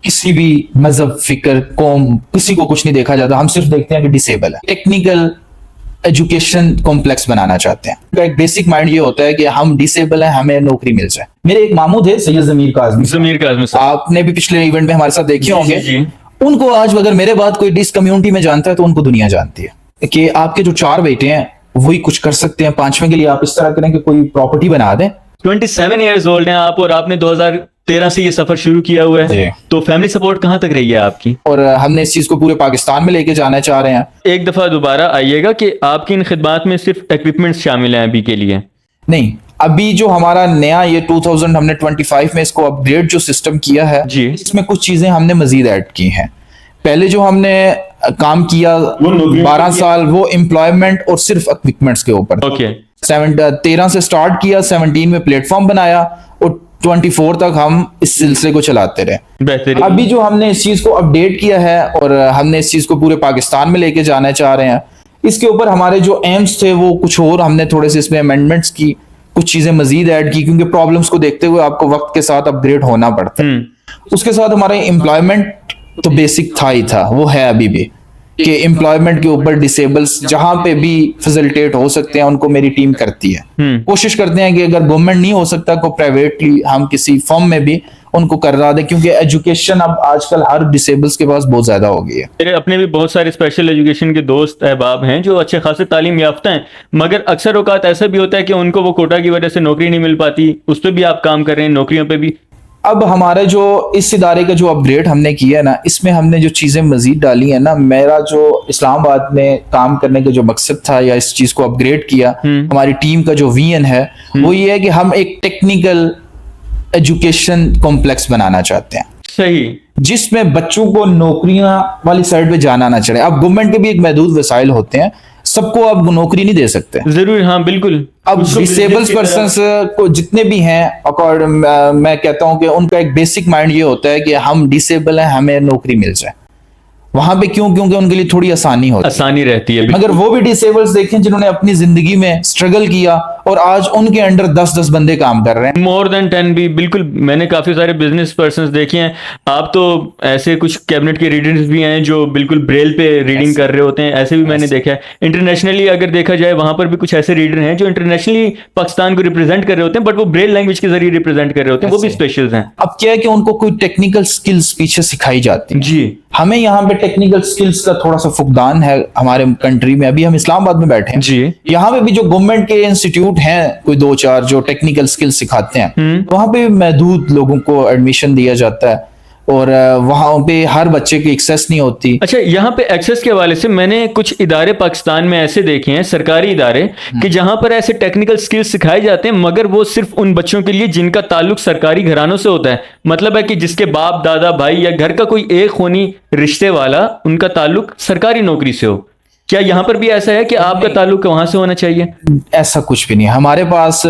किसी भी मजहब, फिक्र, कौम, किसी को कुछ नहीं देखा जाता। हम सिर्फ देखते हैं कि डिसेबल है। टेक्निकल एजुकेशन कॉम्प्लेक्स बनाना चाहते हैं। उनका एक बेसिक माइंड ये होता है कि हम डिसेबल हैं, हमें नौकरी मिल जाए। मेरे एक मामू थे सैयद ज़मीर काज़मी, आपने भी पिछले इवेंट में हमारे साथ देखे होंगे। उनको आज अगर मेरे बाद कोई डिस कम्युनिटी में जानता है तो उनको दुनिया जानती है कि आपके जो 4 बेटे हैं वही कुछ कर सकते हैं। 5वें के लिए आप इस तरह करें कि कोई प्रॉपर्टी बना दें। 27 ईयर्स ओल्ड हैं आप और आपने 2013 से ये सफर शुरू किया हुआ है, तो फैमिली सपोर्ट कहाँ तक रही है आपकी? और हमने इस चीज को पूरे पाकिस्तान में लेके जाना चाह रहे हैं। एक दफा दोबारा आइएगा कि आपकी इन खिदमात में सिर्फ इक्विपमेंट्स शामिल हैं अभी के लिए? नहीं, अभी जो हमारा नया ये 2025 में इसको अपग्रेड जो सिस्टम किया है जी, इसमें कुछ चीजें हमने मजीद ऐड की हैं। पहले जो हमने काम किया 12 साल वो एम्प्लॉयमेंट और सिर्फ इक्विपमेंट्स के ऊपर। 13 से स्टार्ट किया, 17 में प्लेटफॉर्म बनाया और 24 तक हम इस सिलसिले को चलाते रहे। अभी जो हमने इस चीज को अपडेट किया है और हमने इस चीज को पूरे पाकिस्तान में लेके जाना चाह रहे हैं। इसके ऊपर हमारे जो एम्स थे वो कुछ और हमने थोड़े से इसमें अमेंडमेंट्स की, कुछ चीजें मजीद ऐड की, क्योंकि प्रॉब्लम्स को देखते हुए आपको वक्त के साथ अपग्रेड होना पड़ता है। उसके साथ हमारा एम्प्लॉयमेंट तो बेसिक था ही था, वो है अभी भी, कि एम्प्लॉयमेंट के ऊपर डिसेबल्स जहां पे भी फैसिलिटेट हो सकते हैं उनको मेरी टीम करती है। कोशिश करते हैं कि अगर गवर्नमेंट नहीं हो सकता तो प्राइवेटली हम किसी फर्म में भी उनको करवा दें, क्योंकि एजुकेशन अब आजकल हर डिसेबल्स के पास बहुत ज्यादा हो गई है। मेरे अपने भी बहुत सारे स्पेशल एजुकेशन के दोस्त अहबाब हैं जो अच्छे खासे तालीम याफ्ता हैं, मगर अक्सर औकात ऐसा भी होता है कि उनको वो कोटा की वजह से नौकरी नहीं मिल पाती। उस पर भी आप काम कर रहे हैं, नौकरियों पे भी? अब हमारे जो इस इदारे का जो अपग्रेड हमने किया है ना, इसमें हमने जो चीजें मजीद डाली है ना, मेरा जो इस्लामाबाद में काम करने का जो मकसद था या इस चीज को अपग्रेड किया, हमारी टीम का जो विजन है वो ये है कि हम एक टेक्निकल एजुकेशन कॉम्प्लेक्स बनाना चाहते हैं। सही, जिसमें बच्चों को नौकरियां वाली साइड पे जाना ना चढ़े। अब गवर्नमेंट के भी एक महदूद वसाइल होते हैं, सबको अब नौकरी नहीं दे सकते। जरूर, हाँ बिल्कुल। अब डिसेबल्स पर्सन्स को जितने भी हैं अकॉर्डिंग मैं कहता हूं कि उनका एक बेसिक माइंड ये होता है कि हम डिसेबल हैं, हमें नौकरी मिल जाए। वहां पे क्यों? क्योंकि उनके लिए थोड़ी आसानी रहती है। मगर वो भी डिसेबल्स देखें जिन्होंने अपनी जिंदगी में स्ट्रगल किया और आज उनके अंडर 10-10 बंदे काम कर रहे हैं, मोर देन 10 भी। बिल्कुल, मैंने काफी सारे बिजनेस पर्संस देखे हैं। आप तो ऐसे कुछ कैबिनेट के रीडर्स भी हैं जो बिल्कुल ब्रेल पे रीडिंग कर रहे होते हैं, ऐसे भी मैंने देखा है। इंटरनेशनली अगर देखा जाए वहां पर भी कुछ ऐसे रीडर हैं जो इंटरनेशनली पाकिस्तान को रिप्रेजेंट कर रहे होते हैं, बट वो ब्रेल लैंग्वेज के जरिए रिप्रेजेंट कर रहे होते हैं, वो भी स्पेशल्स हैं। अब क्या है कि उनको कोई टेक्निकल स्किल्स पीछे सिखाई जाती है जी। हमें यहाँ पे टेक्निकल स्किल्स का थोड़ा सा फुकदान है हमारे कंट्री में। अभी हम इस्लामाबाद में बैठे हैं जी, यहाँ पे भी जो गवर्नमेंट के इंस्टीट्यूट हैं कोई 2-4 जो टेक्निकल स्किल्स सिखाते हैं, वहां पे महदूद लोगों को एडमिशन दिया जाता है और वहां पे हर बच्चे की एक्सेस नहीं होती। अच्छा, यहाँ पे एक्सेस के हवाले से मैंने कुछ इदारे पाकिस्तान में ऐसे देखे हैं, सरकारी इदारे, कि जहां पर ऐसे टेक्निकल स्किल्स सिखाए जाते हैं, मगर वो सिर्फ उन बच्चों के लिए जिनका ताल्लुक सरकारी घरानों से होता है। मतलब है कि जिसके बाप, दादा, भाई या घर का कोई एक खूनी रिश्ते वाला उनका ताल्लुक सरकारी नौकरी से हो। क्या यहाँ पर भी ऐसा है कि आपका ताल्लुक वहां से होना चाहिए? ऐसा कुछ भी नहीं। हमारे पास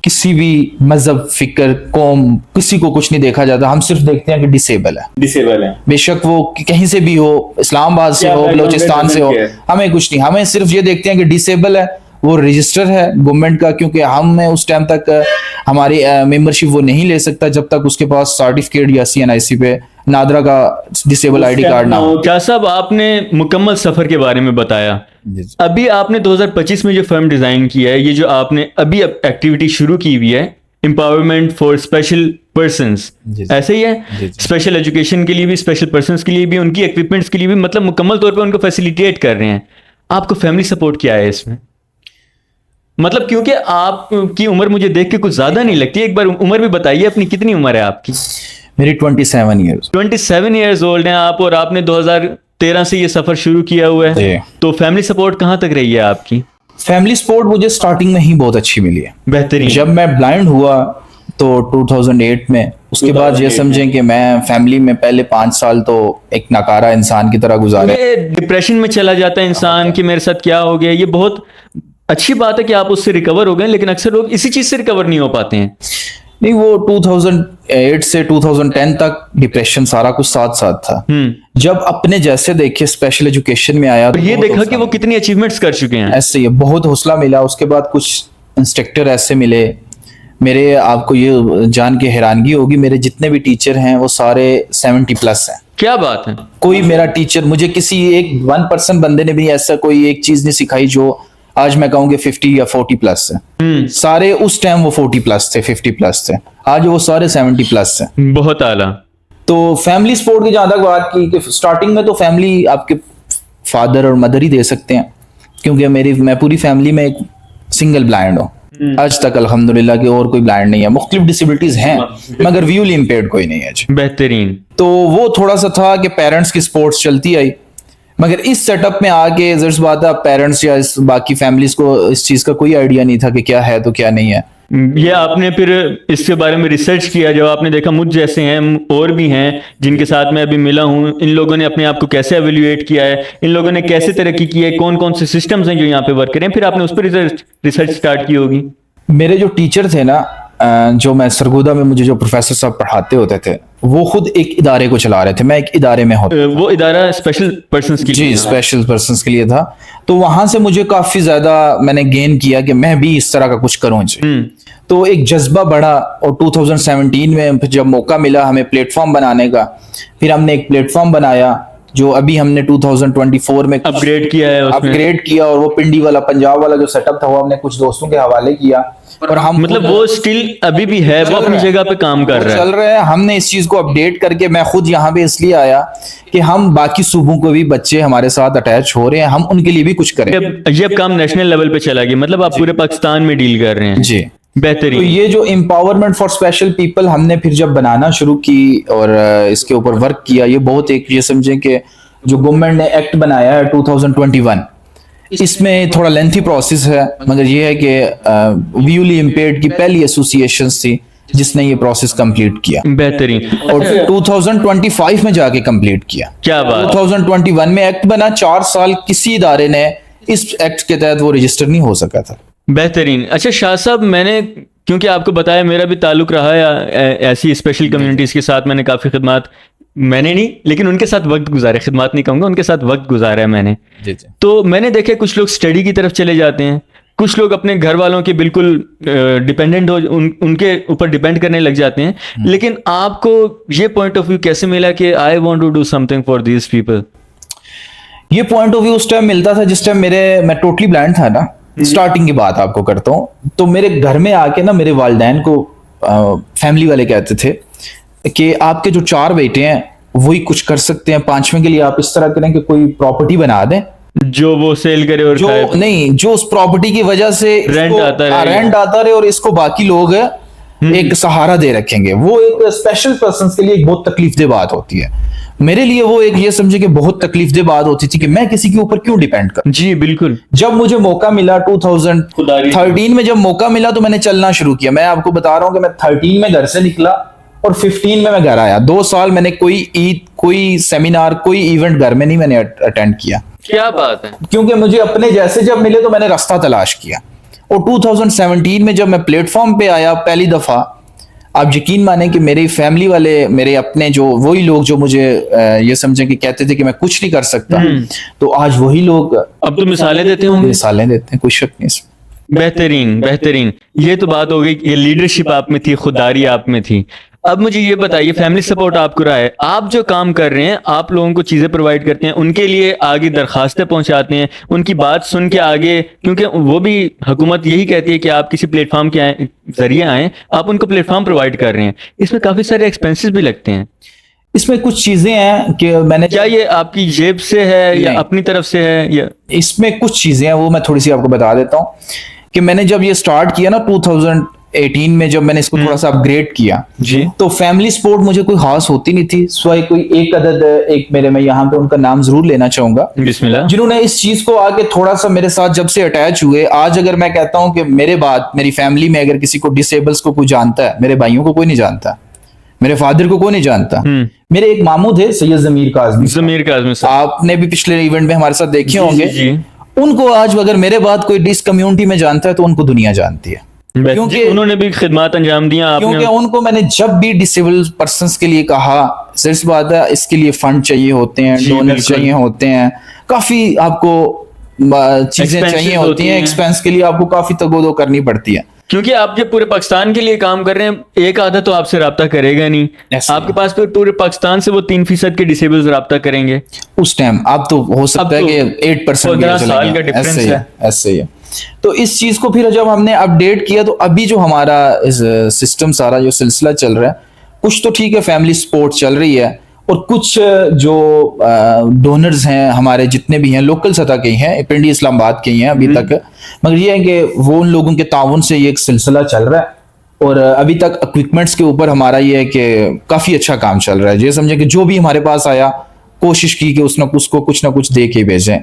किसी भी मजहब, फिक्र, कौम, किसी को कुछ नहीं देखा जाता। हम सिर्फ देखते हैं कि डिसेबल है। बेशक वो कहीं से भी हो, इस्लामाबाद से हो, बलोचिस्तान से हो, हमें कुछ नहीं। हमें सिर्फ ये देखते हैं कि डिसेबल है, वो रजिस्टर है गवर्नमेंट का, क्योंकि हम उस टाइम तक हमारी मेंबरशिप वो नहीं ले सकता जब तक उसके पास सर्टिफिकेट या CNIC पे नादरा का डिसेबल ID कार्ड ना हो। क्या साहब, आपने मुकम्मल सफर के बारे में बताया। अभी आपने 2025 में जो फर्म डिजाइन किया है, ये जो आपने अभी एक्टिविटी शुरू की हुई है, एम्पावरमेंट फॉर स्पेशल पर्संस, ऐसे ही है? स्पेशल एजुकेशन के लिए भी, स्पेशल पर्संस के लिए भी, उनकी इक्विपमेंट्स के लिए भी, मतलब मुकम्मल तौर पे उनको फैसिलिटेट कर रहे हैं। आपको फैमिली सपोर्ट क्या है इसमें? मतलब क्योंकि आपकी उम्र मुझे देख के कुछ ज्यादा नहीं लगती। एक बार उम्र भी बताइए अपनी, कितनी उम्र है आपकी? मेरी 27 ईयर्स ओल्ड हैं आप और आपने 2013 से ये सफर शुरू किया हुआ है, तो फैमिली सपोर्ट कहाँ तक रही है आपकी? फैमिली सपोर्ट मुझे स्टार्टिंग में ही बहुत अच्छी मिली है, बेहतरीन। जब मैं ब्लाइंड हुआ तो 2008 में, उसके बाद ये समझें कि मैं फैमिली में पहले 5 साल तो एक नाकारा इंसान की तरह गुजारे। डिप्रेशन में चला जाता है इंसान कि मेरे साथ क्या हो गया। ये बहुत अच्छी बात है कि आप उससे रिकवर हो गए, लेकिन अक्सर लोग इसी चीज से रिकवर नहीं हो पाते हैं। नहीं, वो 2008 से 2010 तक डिप्रेशन सारा कुछ साथ साथ था। जब अपने जैसे देखे स्पेशल एजुकेशन में आया तो ये देखा कि वो कितनी अचीवमेंट्स कर चुके हैं। ऐसे ही बहुत हौसला मिला। उसके बाद कुछ इंस्ट्रक्टर ऐसे मिले मेरे, आपको ये जान के हैरानगी होगी, मेरे जितने भी टीचर हैं वो सारे 70+ हैं। क्या बात है। कोई मेरा टीचर, मुझे किसी एक 1% बंदे ने भी ऐसा कोई एक चीज नहीं सिखाई जो आज मैं कहूँगी 50 या 40+ है। सारे उस टाइम वो 40+ थे, 50+ थे, आज वो सारे 70+ हैं। बहुत आला। तो फैमिली सपोर्ट की जहां तक बात की कि स्टार्टिंग में तो फैमिली आपके फादर और मदर ही दे सकते हैं, क्योंकि मैं पूरी फैमिली में एक सिंगल ब्लाइंड हूँ आज तक अल्हम्दुलिल्लाह कि और कोई ब्लाइंड नहीं है। मुख्तलिफ डिसेबिलिटीज हैं मगर विजुअली इम्पेयर्ड कोई नहीं है जी। बेहतरीन। तो वो थोड़ा सा था कि पेरेंट्स की सपोर्ट चलती आई, मगर इस सेटअप में आके ज़रूर बात है पेरेंट्स या इस बाकी फैमिलीज को इस चीज का कोई आइडिया नहीं था कि क्या है तो क्या नहीं है। ये आपने फिर इसके बारे में रिसर्च किया, जब आपने देखा मुझ जैसे हैं और भी हैं जिनके साथ मैं अभी मिला हूँ, इन लोगों ने अपने आप को कैसे एवेल्युएट किया है, इन लोगों ने कैसे तरक्की की है, कौन कौन से सिस्टम्स हैं जो यहाँ पे वर्क करें, फिर आपने उस पर रिसर्च स्टार्ट की होगी। मेरे जो टीचर थे ना, जो मैं सरगोदा में मुझे जो प्रोफेसर साहब पढ़ाते होते थे, वो खुद एक इदारे को चला रहे थे, मैं एक इदारे में होता। वो इदारा स्पेशल पर्सन्स के लिए? जी, स्पेशल पर्सन्स के लिए था। तो वहां से मुझे काफी ज्यादा मैंने गेन किया कि मैं भी इस तरह का कुछ करूं जी। तो एक जज्बा बढ़ा और 2017 में जब मौका मिला हमें प्लेटफॉर्म बनाने का, फिर हमने एक प्लेटफॉर्म बनाया जो अभी हमने 2024 में अपग्रेड किया है। अपग्रेड किया और वो पिंडी वाला पंजाब वाला जो सेटअप था वो हमने कुछ दोस्तों के हवाले किया और हम मतलब वो स्टिल अभी भी है, वो अपनी जगह पे काम कर रहा है, चल रहा है। हमने इस चीज को अपडेट करके, मैं खुद यहाँ पे इसलिए आया कि हम बाकी सूबों को भी बच्चे हमारे साथ अटैच हो रहे हैं, हम उनके लिए भी कुछ करें। ये अब काम नेशनल लेवल पे चला गया, मतलब आप पूरे पाकिस्तान में डील कर रहे हैं जी। बेहतरीन। तो ये जो एम्पावरमेंट फॉर स्पेशल पीपल हमने फिर जब बनाना शुरू की और इसके ऊपर वर्क किया, ये बहुत एक ये समझें कि जो गवर्नमेंट ने एक्ट बनाया है 2021, इसमें थोड़ा लेंथी प्रोसेस है, मगर ये है कि विजुअली इम्पेयर्ड की पहली एसोसिएशन थी जिसने ये प्रोसेस कंप्लीट किया। बेहतरीन। और 2025 में जाके कंप्लीट किया। क्या बात। 2021 में एक्ट बना, 4 साल किसी इदारे ने इस एक्ट के तहत वो रजिस्टर नहीं हो सका था। बेहतरीन। अच्छा शाह साहब, मैंने क्योंकि आपको बताया मेरा भी ताल्लुक रहा है ऐसी स्पेशल कम्युनिटीज के साथ, मैंने काफी खिदमत, मैंने नहीं लेकिन उनके साथ वक्त गुजारे, खिदमत नहीं कहूंगा, उनके साथ वक्त गुजारा है मैंने। तो मैंने देखे कुछ लोग स्टडी की तरफ चले जाते हैं, कुछ लोग अपने घर वालों के बिल्कुल डिपेंडेंट हो उनके ऊपर डिपेंड करने लग जाते हैं, लेकिन आपको ये पॉइंट ऑफ व्यू कैसे मिला कि I want to do something for these people? ये पॉइंट ऑफ व्यू उस टाइम मिलता था जिस टाइम मैं टोटली ब्लाइंड था ना, स्टार्टिंग की बात आपको करता हूँ। तो मेरे घर में आके ना मेरे वालिदैन को फैमिली वाले कहते थे कि आपके जो 4 बेटे हैं वही कुछ कर सकते हैं, 5वें के लिए आप इस तरह करें कि कोई प्रॉपर्टी बना दें जो वो सेल करे और जो नहीं, जो उस प्रॉपर्टी की वजह से रेंट आता रहे और इसको बाकी लोग एक सहारा दे रखेंगे। वो एक स्पेशल पर्सन के लिए एक बहुत तकलीफदेह बात होती है। मेरे लिए वो एक ये समझे कि बहुत तकलीफदेह बात होती थी कि मैं किसी के ऊपर क्यों डिपेंड कर। जी बिल्कुल। जब मुझे मौका मिला 2013 में, जब मौका मिला तो मैंने चलना शुरू किया। मैं आपको बता रहा हूँ कि मैं 13 में घर से निकला और 15 में मैं घर आया। 2 साल मैंने कोई ईद, कोई सेमिनार, कोई इवेंट घर में नहीं मैंने अटेंड किया। क्या बात है। क्योंकि मुझे अपने जैसे जब मिले तो मैंने रास्ता तलाश किया। और 2017 में जब मैं प्लेटफॉर्म पे आया पहली दफा, आप यकीन माने कि मेरी फैमिली वाले, मेरे अपने जो वही लोग जो मुझे ये समझे कि कहते थे कि मैं कुछ नहीं कर सकता, तो आज वही लोग अब तो मिसालें देते होंगे। मिसालें देते हैं, कोई शक नहीं इसमें। बेहतरीन बेहतरीन। ये तो बात हो गई, ये लीडरशिप आप में थी, खुदारी आप में थी। अब मुझे ये बताइए, फैमिली सपोर्ट आपको रहा है, आप जो काम कर रहे हैं, आप लोगों को चीजें प्रोवाइड करते हैं, उनके लिए आगे दरखास्तें पहुंचाते हैं, उनकी बात सुन के आगे, क्योंकि वो भी हुकूमत यही कहती है कि आप किसी प्लेटफॉर्म के जरिए आए, आप उनको प्लेटफॉर्म प्रोवाइड कर रहे हैं, इसमें काफी सारे एक्सपेंसेस भी लगते हैं। इसमें कुछ चीजें हैं कि मैंने, क्या ये आपकी जेब से है या अपनी तरफ से है? या इसमें कुछ चीजें हैं, वो मैं थोड़ी सी आपको बता देता हूँ कि मैंने जब ये स्टार्ट किया ना 2018 में, जब मैंने इसको थोड़ा सा अपग्रेड किया जी, तो फैमिली सपोर्ट मुझे कोई खास होती नहीं थी, सिवाय कोई एक अदद, एक मेरे, मैं यहाँ पे उनका नाम जरूर लेना चाहूंगा, बिस्मिल्लाह, जिन्होंने इस चीज को आगे थोड़ा सा मेरे साथ जब से अटैच हुए। आज अगर मैं कहता हूँ कि मेरे बाद मेरी फैमिली में अगर किसी को डिसेबल्स को कोई जानता है, मेरे भाइयों को कोई नहीं जानता, मेरे फादर को कोई नहीं जानता। मेरे एक मामू थे सैयद जमीर काज़मी, आपने भी पिछले इवेंट में हमारे साथ देखे होंगे। उनको आज अगर मेरे बाद कोई डिस कम्युनिटी में जानता है तो उनको दुनिया जानती है, क्योंकि उन्होंने भी खिदमत अंजाम दिया आपने। क्योंकि उनको मैंने जब भी डिसेबल पर्संस के लिए कहा, सिर्फ बात है इसके लिए फंड चाहिए होते हैं, डोनर चाहिए होते हैं, काफी आपको चीजें चाहिए होती हैं, एक्सपेंस के लिए आपको काफी तगोदो करनी पड़ती है। क्योंकि आप जब पूरे पाकिस्तान के लिए काम कर रहे हैं, एक आधा तो आपसे रब्ता करेगा नहीं। Yes, आपके पास फिर पूरे पाकिस्तान से वो 3% के डिसेबल्स रब्ता करेंगे उस टाइम। अब तो हो सकता है तो कि 8% 15 साल का डिफरेंस है। ऐसे ही है। तो इस चीज को फिर जब हमने अपडेट किया, तो अभी जो हमारा सिस्टम सारा जो सिलसिला चल रहा है, कुछ तो ठीक है, फैमिली सपोर्ट चल रही है, और कुछ जो डोनर्स हैं हमारे जितने भी हैं लोकल सतह के ही हैं, पिंडी इस्लामाबाद के ही हैं अभी तक, मगर ये है कि वो उन लोगों के ताउन से ये एक सिलसिला चल रहा है। और अभी तक इक्विपमेंट्स के ऊपर हमारा ये है कि काफी अच्छा काम चल रहा है। ये समझे कि जो भी हमारे पास आया, कोशिश की कि उसको कुछ ना कुछ दे के भेजें।